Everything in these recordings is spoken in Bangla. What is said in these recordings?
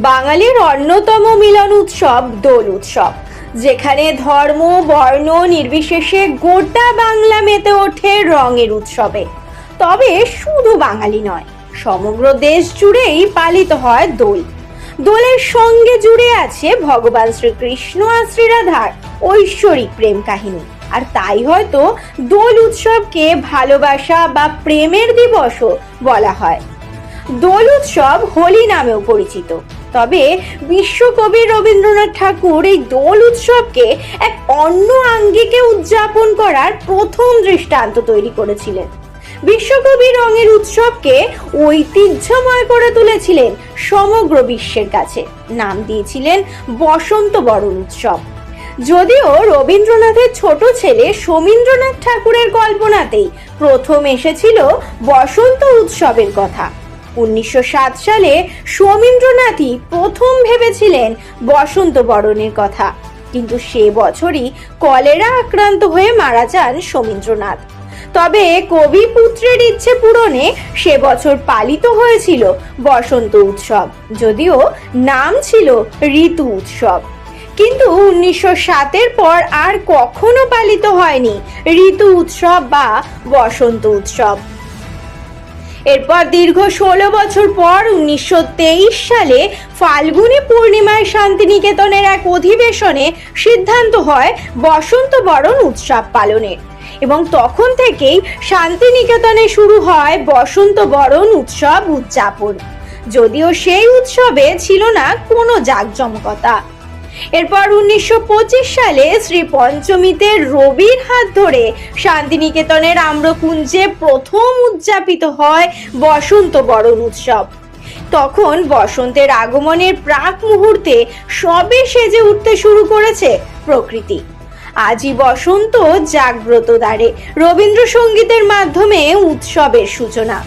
বাঙালির অন্যতম মিলন উৎসব দোল উৎসব, যেখানে ধর্ম বর্ণ নির্বিশেষে গোটা বাংলা মেতে ওঠে রঙের উৎসবে। তবে শুধু বাঙালি নয়, সমগ্র দেশ জুড়েই পালিত হয় দোল। দোলের সঙ্গে জুড়ে আছে ভগবান শ্রীকৃষ্ণ আর শ্রীরাধার ঐশ্বরিক প্রেম কাহিনী। আর তাই হয়তো দোল উৎসবকে ভালোবাসা বা প্রেমের দিবসও বলা হয়। দোল উৎসব হোলি নামেও পরিচিত। তবে বিশ্বকবি রবীন্দ্রনাথ ঠাকুর এই দোল উৎসবকে এক অন্য আঙ্গিকে উদযাপন করার প্রথম দৃষ্টান্ত তৈরি করেছিলেন। বিশ্বকবি রঙের উৎসবকে ঐতিহ্যময় করে তুলেছিলেন সমগ্র বিশ্বের কাছে। নাম দিয়েছিলেন বসন্ত বরণ উৎসব। যদিও রবীন্দ্রনাথের ছোট ছেলে সোমীন্দ্রনাথ ঠাকুরের কল্পনাতেই প্রথম এসেছিল বসন্ত উৎসবের কথা। 1907 সালে সোমীন্দ্রনাথই প্রথম ভেবেছিলেন বসন্ত বরণের কথা, কিন্তু সে বছরই কলেরা আক্রান্ত হয়ে মারা যান সোমীন্দ্রনাথ। তবে কবি পুত্রের ইচ্ছে পূরণে সে বছর পালিত হয়েছিল বসন্ত উৎসব, যদিও নাম ছিল ঋতু উৎসব। কিন্তু 1907-এর পর আর কখনো পালিত হয়নি ঋতু উৎসব বা বসন্ত উৎসব। এরপর দীর্ঘ 16 বছর পর 1923 সালে ফাল্গুনী পূর্ণিমায় শান্তিনিকেতনের এক অধিবেশনে সিদ্ধান্ত হয় বসন্ত বরণ উৎসব পালনের, এবং তখন থেকেই শান্তিনিকেতনে শুরু হয় বসন্ত বরণ উৎসব উদযাপন। যদিও সেই উৎসবে ছিল না কোনো জাঁকজমকতা। এরপর 1925 সালে শ্রী পঞ্চমীতে রবির হাত ধরে শান্তিনিকেতনের আম্রকুঞ্জে প্রথম উদযাপিত হয় বসন্ত বরণ উৎসব। তখন বসন্তের আগমনের প্রাক মুহূর্তে সবে সেজে উঠতে শুরু করেছে প্রকৃতি। আজই বসন্ত জাগ্রত দ্বারে রবীন্দ্রসঙ্গীতের মাধ্যমে উৎসবের সূচনা।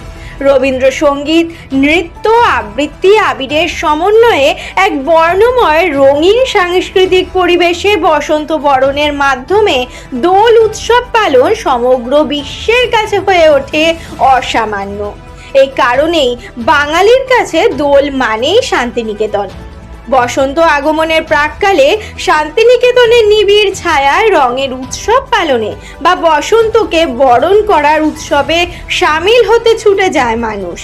রবীন্দ্রসঙ্গীত, নৃত্য, আবৃত্তি, আবিরের সমন্বয়ে এক বর্ণময় রঙিন সাংস্কৃতিক পরিবেশে বসন্ত বরণের মাধ্যমে দোল উৎসব পালন সমগ্র বিশ্বের কাছে হয়ে ওঠে অসামান্য। এই কারণেই বাঙালির কাছে দোল মানেই শান্তিনিকেতন। বসন্ত আগমনের প্রাককালে শান্তিনিকেতনের নিবিড় ছায়ায় রঙের উৎসব পালনে বা বসন্তকে বরণ করার উৎসবে সামিল হতে ছুটে যায় মানুষ।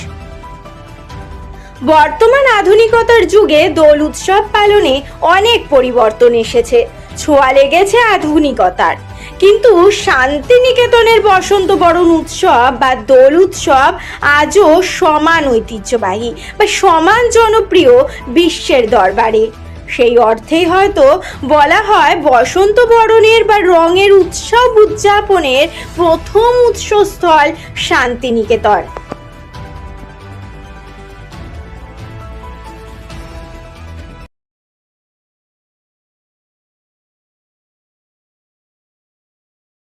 বর্তমান আধুনিকতার যুগে দোল উৎসব পালনে অনেক পরিবর্তন এসেছে, ছোঁয়া লেগেছে আধুনিকতার। কিন্তু শান্তিনিকেতনের বসন্ত বরণ উৎসব বা দোল উৎসব আজও সমান ঐতিহ্যবাহী বা সমান জনপ্রিয় বিশ্বের দরবারে। সেই অর্থেই হয়তো বলা হয় বসন্ত বরণের বা রঙের উৎসব উদযাপনের প্রথম উৎসস্থল শান্তিনিকেতন।